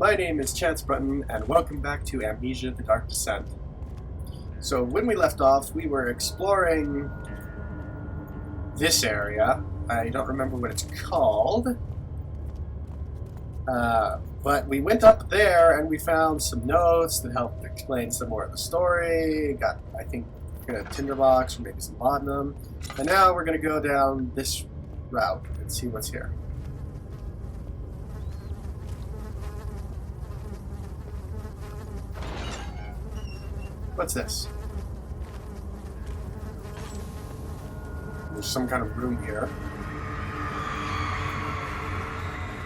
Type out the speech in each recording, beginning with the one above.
My name is Chance Brunton, and welcome back to Amnesia: The Dark Descent. So when we left off, we were exploring this area. I don't remember what it's called, but we went up there and we found some notes that helped explain some more of the story. Got, I think, a tinderbox or maybe some laudanum. And now we're going to go down this route and see what's here. What's this? There's some kind of room here.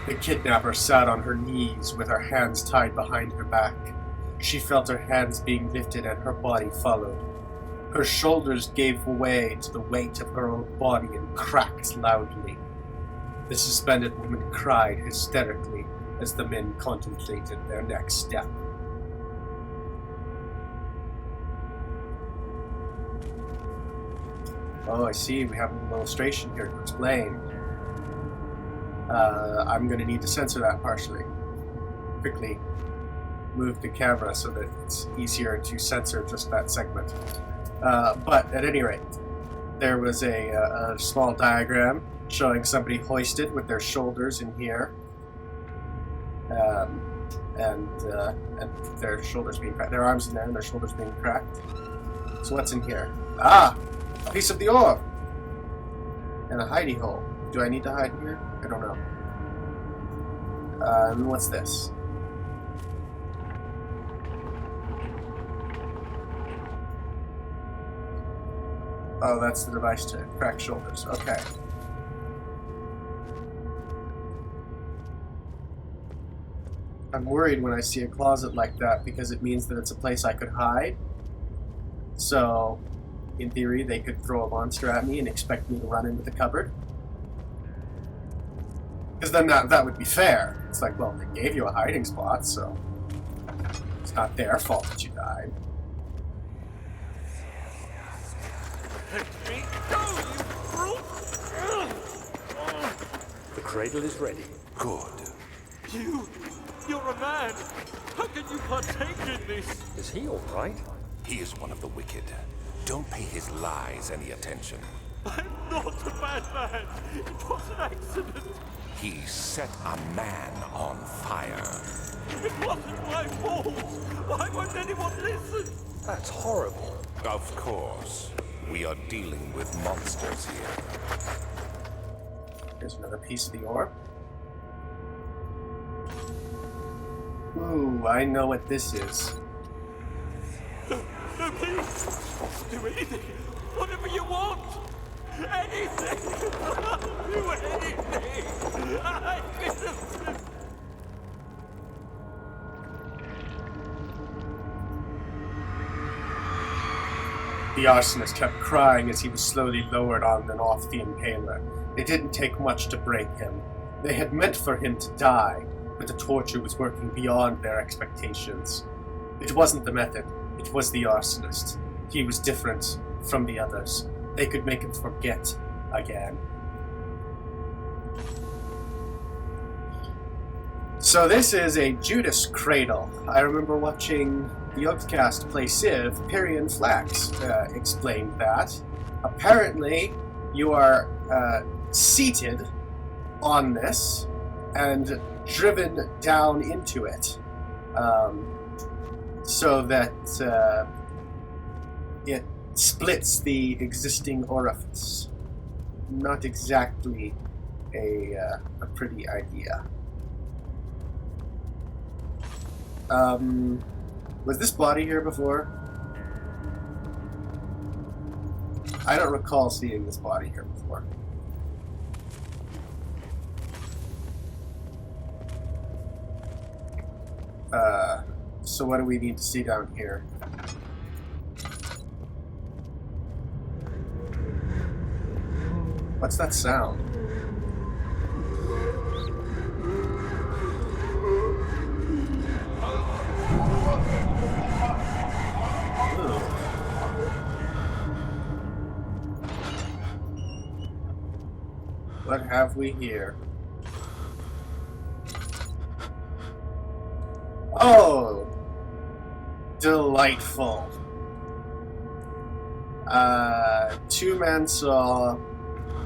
The kidnapper sat on her knees with her hands tied behind her back. She felt her hands being lifted and her body followed. Her shoulders gave way to the weight of her own body and cracked loudly. The suspended woman cried hysterically as the men contemplated their next step. Oh, I see. We have an illustration here to explain. I'm going to need to censor that partially. Quickly move the camera so that it's easier to censor just that segment. But at any rate, there was a small diagram showing somebody hoisted with their shoulders in here, and their shoulders being cracked, their arms in there, and their shoulders being cracked. So what's in here? Ah! A piece of the ore! And a hidey hole. Do I need to hide here? I don't know. And what's this? Oh, that's the device to crack shoulders. Okay. I'm worried when I see a closet like that because it means that it's a place I could hide. So, in theory, they could throw a monster at me and expect me to run into the cupboard. Because then that would be fair. It's like, well, they gave you a hiding spot, so it's not their fault that you died. Let me go, you brute! The cradle is ready. Good. You're a man. How can you partake in this? Is he all right? He is one of the wicked. Don't pay his lies any attention. I'm not a bad man. It was an accident. He set a man on fire. It wasn't my fault. Why won't anyone listen? That's horrible. Of course. We are dealing with monsters here. Here's another piece of the ore. Ooh, I know what this is. No, please. Do anything. Whatever you want. Anything. I'll do anything. I'm innocent. The arsonist kept crying as he was slowly lowered on and off the impaler. It didn't take much to break him. They had meant for him to die, but the torture was working beyond their expectations. It wasn't the method, it was the arsonist. He was different from the others. They could make him forget again. So this is a Judas cradle. I remember watching the Oakcast play Civ. Pyrian Flax explained that. Apparently, you are seated on this and driven down into it, so that it splits the existing orifice. Not exactly a pretty idea. Was this body here before? I don't recall seeing this body here before. So what do we need to see down here? What's that sound? Ooh. What have we here? Delightful. Two men saw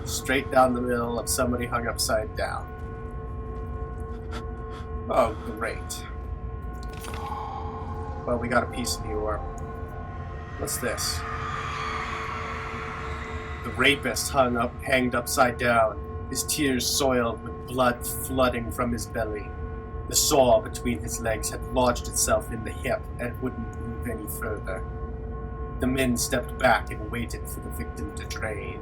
straight down the middle of somebody hung upside down. Oh, great. Well, we got a piece of the orb. What's this? The rapist hanged upside down, his tears soiled with blood flooding from his belly. The saw between his legs had lodged itself in the hip and wouldn't move any further. The men stepped back and waited for the victim to drain.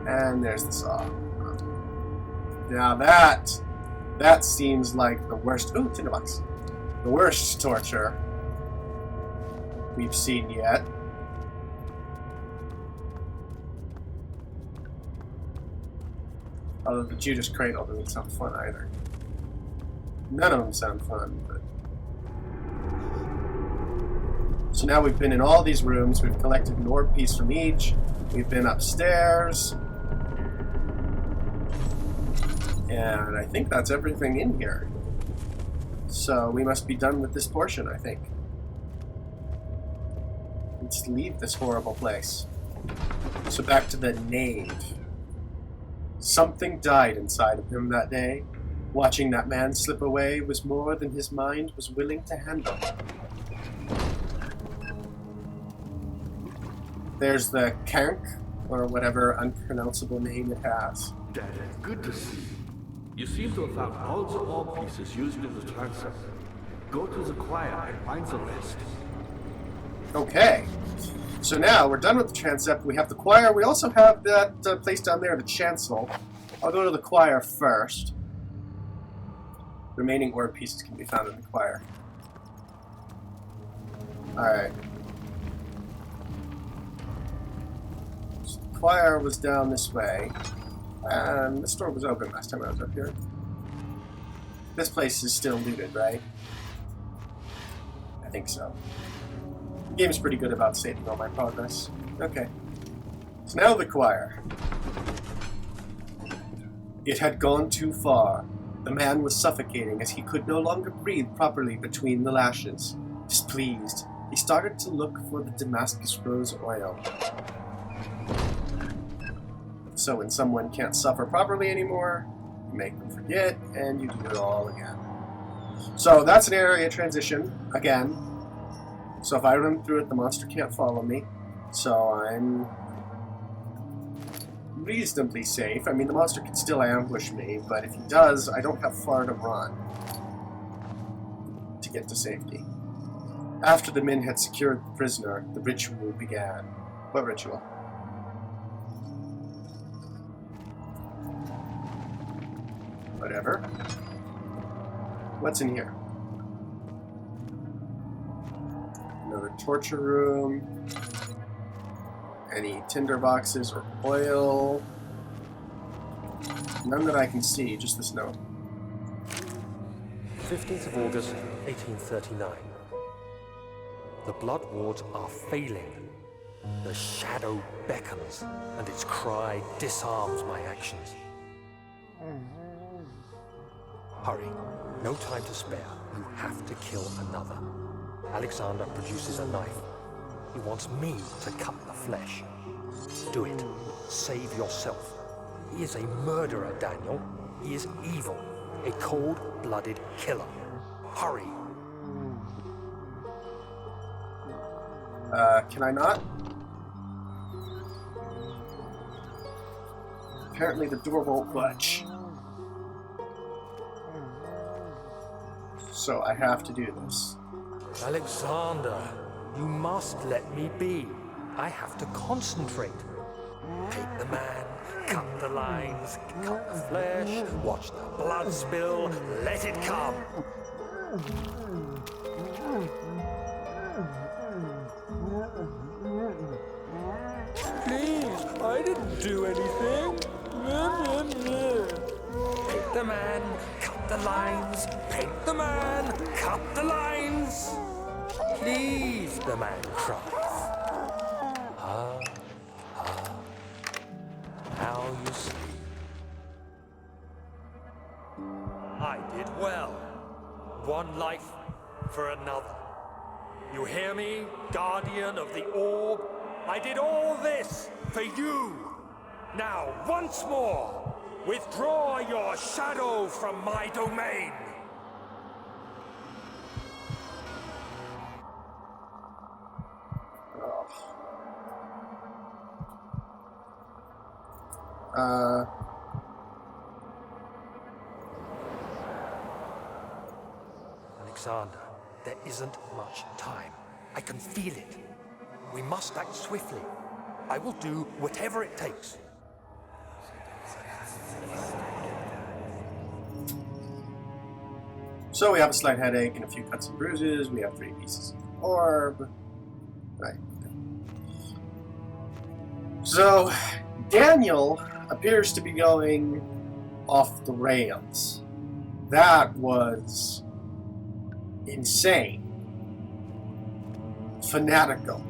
And there's the saw. Now that seems like the worst. Ooh, tinderbox. The worst torture we've seen yet. Although the Judas Cradle doesn't sound fun either. None of them sound fun, but... So now we've been in all these rooms, we've collected an orb piece from each, we've been upstairs, and I think that's everything in here. So we must be done with this portion, I think. Let's leave this horrible place. So back to the nave. Something died inside of him that day. Watching that man slip away was more than his mind was willing to handle. There's the Kank, or whatever unpronounceable name it has. Dad, good to see you. You seem to have found all the orb pieces used in the transept. Go to the choir and find the rest. Okay. So now we're done with the transept. We have the choir. We also have that place down there, the chancel. I'll go to the choir first. Remaining orb pieces can be found in the choir. Alright. So the choir was down this way. And this door was open last time I was up here. This place is still looted, right? I think so. The game's pretty good about saving all my progress. Okay. So now the choir. It had gone too far. The man was suffocating as he could no longer breathe properly between the lashes. Displeased, he started to look for the Damascus rose oil. So when someone can't suffer properly anymore, you make them forget, and you do it all again. So that's an area transition, again. So if I run through it, the monster can't follow me. So I'm reasonably safe. I mean, the monster can still ambush me, but if he does, I don't have far to run to get to safety. After the men had secured the prisoner, the ritual began. What ritual? Whatever. What's in here? Another torture room. Any tinder boxes or oil? None that I can see, just this note. 15th of August, 1839. The blood wards are failing. The shadow beckons, and its cry disarms my actions. Hurry. No time to spare. You have to kill another. Alexander produces a knife. He wants me to cut the flesh. Do it. Save yourself. He is a murderer, Daniel. He is evil. A cold-blooded killer. Hurry. Can I not? Apparently the door won't budge. So I have to do this. Alexander, you must let me be. I have to concentrate. Take the man, cut the lines, cut the flesh, watch the blood spill, let it come. Please, I didn't do anything. Take the man, cut the lines, paint the man, cut the lines. Please, the man cries. Now you see. I did well. One life for another. You hear me, Guardian of the Orb? I did all this for you! Now, once more, withdraw your shadow from my domain! Alexander, there isn't much time. I can feel it. We must act swiftly. I will do whatever it takes. So we have a slight headache and a few cuts and bruises. We have 3 pieces of orb. Right. So Daniel appears to be going off the rails. That was insane. Fanatical.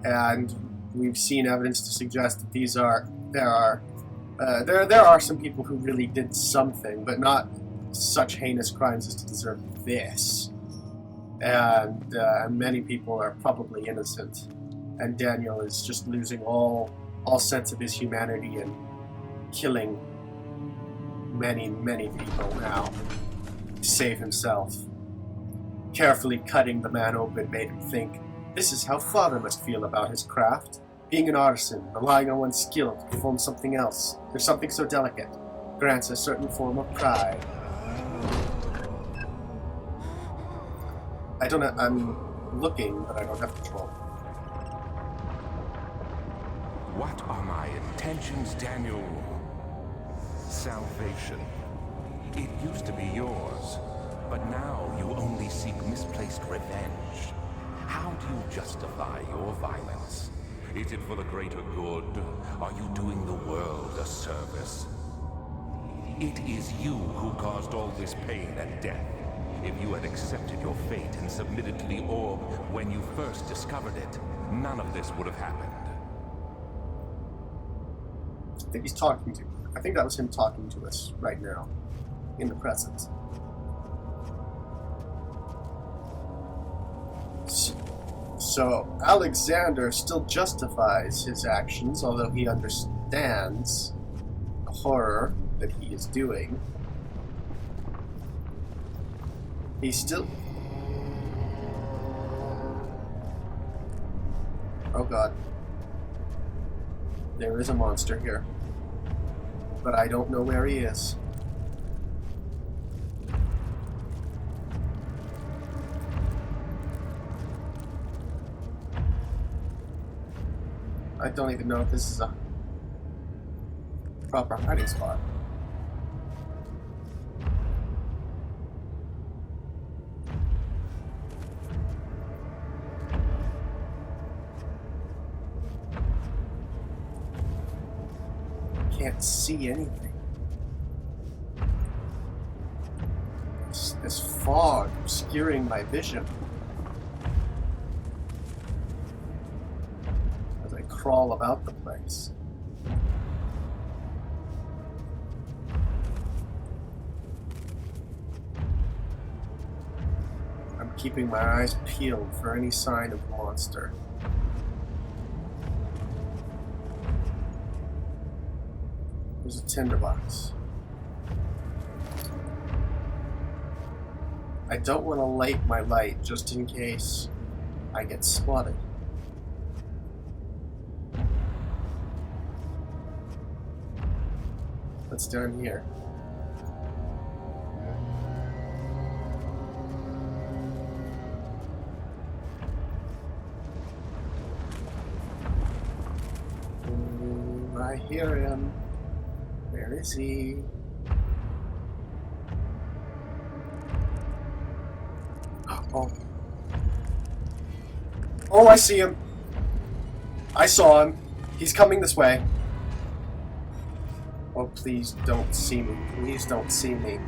And we've seen evidence to suggest that there are some people who really did something, but not such heinous crimes as to deserve this. And many people are probably innocent. And Daniel is just losing all sense of his humanity and killing many, many people now to save himself. Carefully cutting the man open made him think, this is how Father must feel about his craft. Being an artisan, relying on one's skill to perform something else, or something so delicate, grants a certain form of pride. I'm looking, but I don't have control. What are my intentions, Daniel? Salvation. It used to be yours, but now you only seek misplaced revenge. How do you justify your violence? Is it for the greater good? Are you doing the world a service? It is you who caused all this pain and death. If you had accepted your fate and submitted to the orb when you first discovered it, none of this would have happened. I think he's talking to. I think that was him talking to us right now, in the present. So Alexander still justifies his actions, although he understands the horror that he is doing. He's still... Oh god. There is a monster here. But I don't know where he is. I don't even know if this is a proper hiding spot. Can't see anything. This fog obscuring my vision. Crawl about the place. I'm keeping my eyes peeled for any sign of the monster. There's a tinderbox. I don't want to light my light just in case I get spotted. What's down here? Ooh, I hear him. Where is he? Oh. Oh, I see him. I saw him. He's coming this way. Oh, please don't see me. Please don't see me.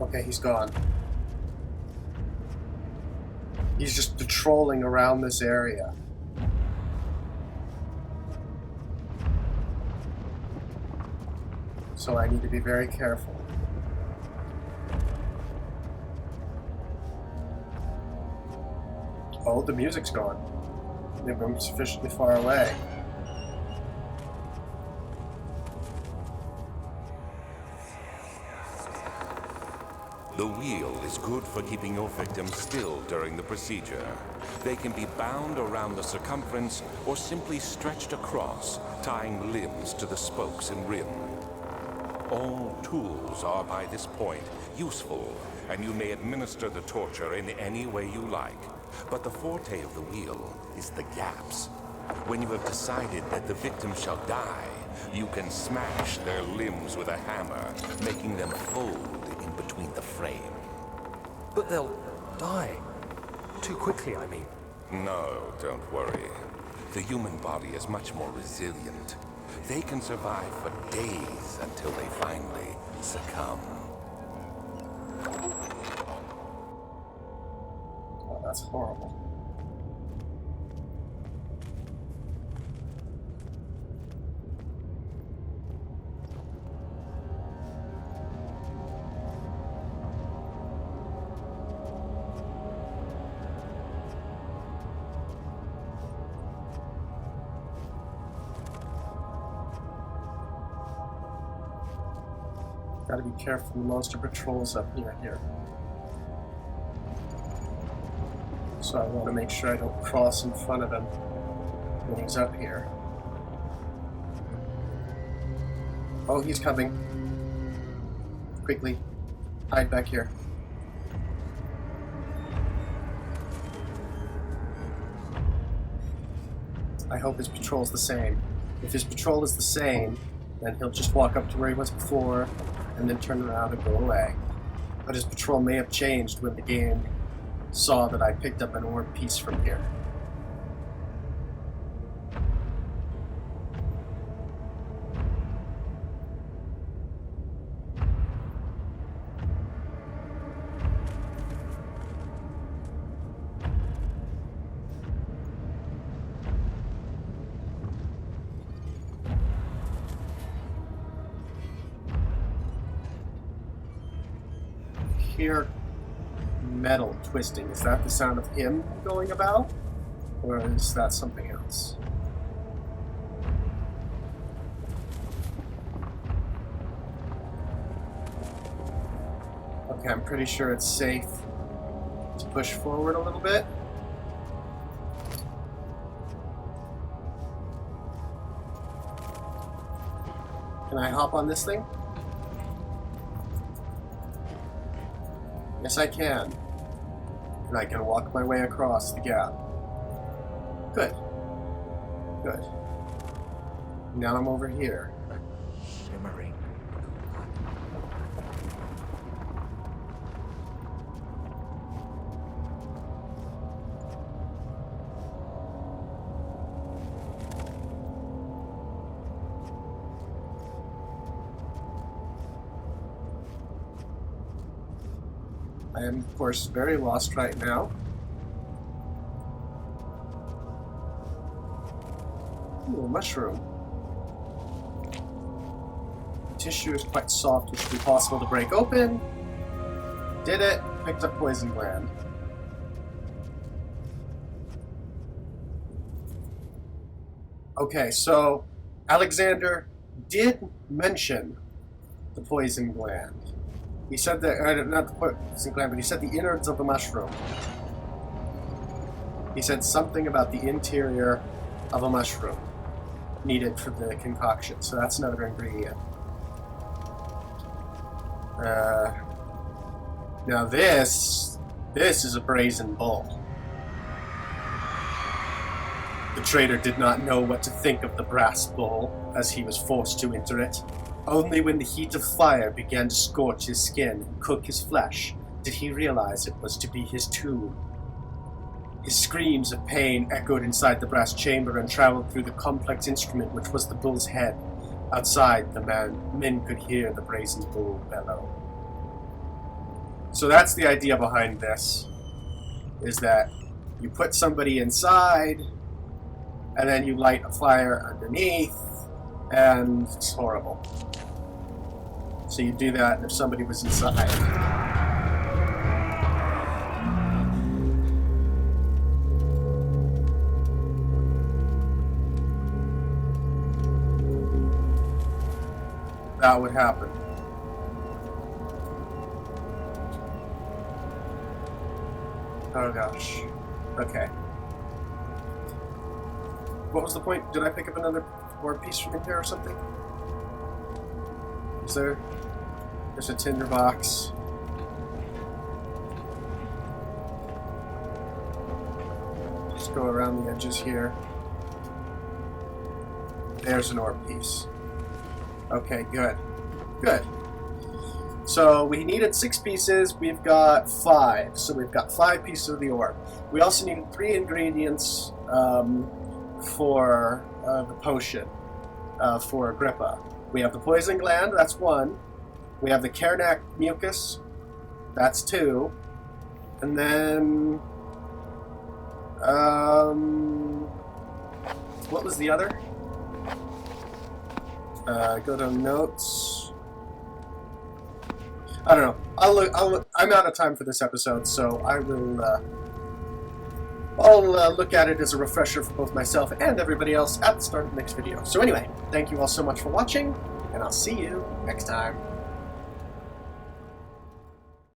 Okay, he's gone. He's just patrolling around this area. So I need to be very careful. Oh, the music's gone. Maybe I'm sufficiently far away. The wheel is good for keeping your victims still during the procedure. They can be bound around the circumference or simply stretched across, tying limbs to the spokes and rim. All tools are by this point useful, and you may administer the torture in any way you like. But the forte of the wheel is the gaps. When you have decided that the victim shall die, you can smash their limbs with a hammer, making them fold in between the frame. But they'll die. Too quickly, I mean. No, don't worry. The human body is much more resilient. They can survive for days until they finally succumb. Oh, that's horrible. Gotta be careful, the monster patrols up near here. So I want to make sure I don't cross in front of him when he's up here. Oh, he's coming. Quickly, hide back here. I hope his patrol's the same. If his patrol is the same, then he'll just walk up to where he was before, and then turn around and go away. But his patrol may have changed when the game saw that I picked up an orb piece from here. Hear metal twisting. Is that the sound of him going about? Or is that something else? Okay, I'm pretty sure it's safe to push forward a little bit. Can I hop on this thing? Yes, I can. And I can walk my way across the gap. Good. Good. Now I'm over here. Shimmering. I am, of course, very lost right now. Ooh, a mushroom. The tissue is quite soft, which should be possible to break open. Did it. Picked up poison gland. Okay, so Alexander did mention the poison gland. He said that, not the poison gland, but he said the innards of the mushroom. He said something about the interior of a mushroom needed for the concoction, so that's another ingredient. Now this is a brazen bull. The trader did not know what to think of the brass bull as he was forced to enter it. Only when the heat of fire began to scorch his skin and cook his flesh did he realize it was to be his tomb. His screams of pain echoed inside the brass chamber and traveled through the complex instrument which was the bull's head. Outside, men could hear the brazen bull bellow. So that's the idea behind this, is that you put somebody inside, and then you light a fire underneath, and it's horrible. So you do that if somebody was inside. That would happen. Oh gosh. Okay. What was the point? Did I pick up another more piece from in here or something? Is there? There's a tinder box. Just go around the edges here. There's an orb piece. Okay, good. Good. So we needed 6 pieces, we've got 5. So we've got 5 pieces of the orb. We also needed 3 ingredients for the potion for Agrippa. We have the poison gland, that's 1. We have the Karnak mucus, that's 2. And then... what was the other? Go to notes. I don't know. I'm out of time for this episode, so I will. I'll look at it as a refresher for both myself and everybody else at the start of the next video. So anyway, thank you all so much for watching, and I'll see you next time.